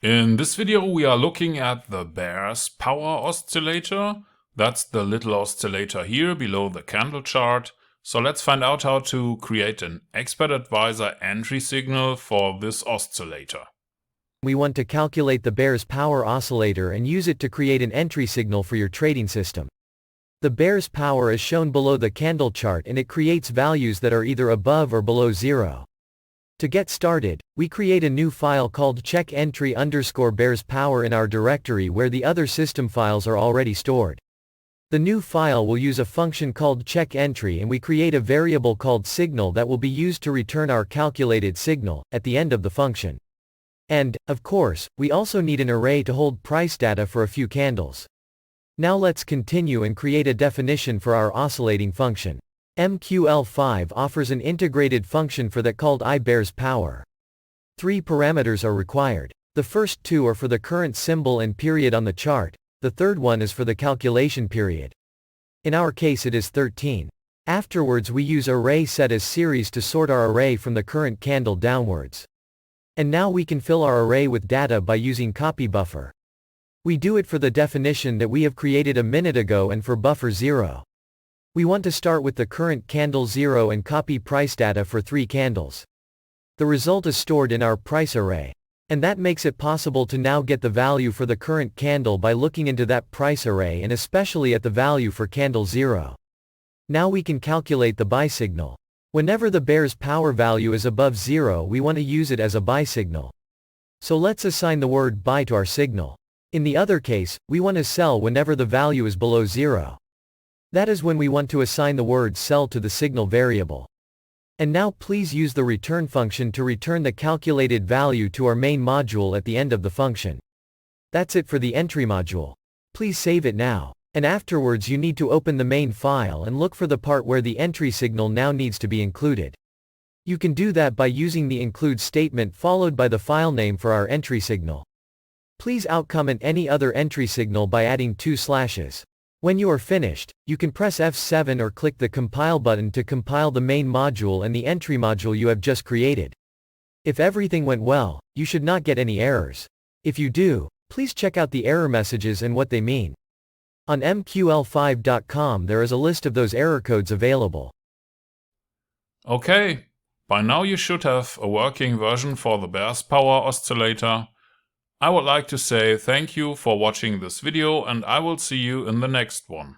In this video we are looking at the Bears Power Oscillator. That's the little oscillator here below the candle chart. So let's find out how to create an expert advisor entry signal for this oscillator. We want to calculate the Bears Power Oscillator and use it to create an entry signal for your trading system. The Bears Power is shown below the candle chart and it creates values that are either above or below zero. To get started, we create a new file called CheckEntry_BearsPower in our directory where the other system files are already stored. The new file will use a function called CheckEntry and we create a variable called signal that will be used to return our calculated signal at the end of the function. And, of course, we also need an array to hold price data for a few candles. Now let's continue and create a definition for our oscillating function. MQL5 offers an integrated function for that called iBearsPower. 3 parameters are required. The first 2 are for the current symbol and period on the chart, the third one is for the calculation period. In our case it is 13. Afterwards we use array set as series to sort our array from the current candle downwards. And now we can fill our array with data by using copy buffer. We do it for the definition that we have created a minute ago and for buffer 0. We want to start with the current candle 0 and copy price data for 3 candles. The result is stored in our price array. And that makes it possible to now get the value for the current candle by looking into that price array and especially at the value for candle 0. Now we can calculate the buy signal. Whenever the Bears Power value is above 0 we want to use it as a buy signal. So let's assign the word buy to our signal. In the other case, we want to sell whenever the value is below 0. That is when we want to assign the word sell to the signal variable. And now please use the return function to return the calculated value to our main module at the end of the function. That's it for the entry module. Please save it now. And afterwards you need to open the main file and look for the part where the entry signal now needs to be included. You can do that by using the include statement followed by the file name for our entry signal. Please outcomment any other entry signal by adding 2 slashes. When you are finished, you can press F7 or click the compile button to compile the main module and the entry module you have just created. If everything went well, you should not get any errors. If you do, please check out the error messages and what they mean. On MQL5.com there is a list of those error codes available. Okay, by now you should have a working version for the Bears Power Oscillator. I would like to say thank you for watching this video and I will see you in the next one.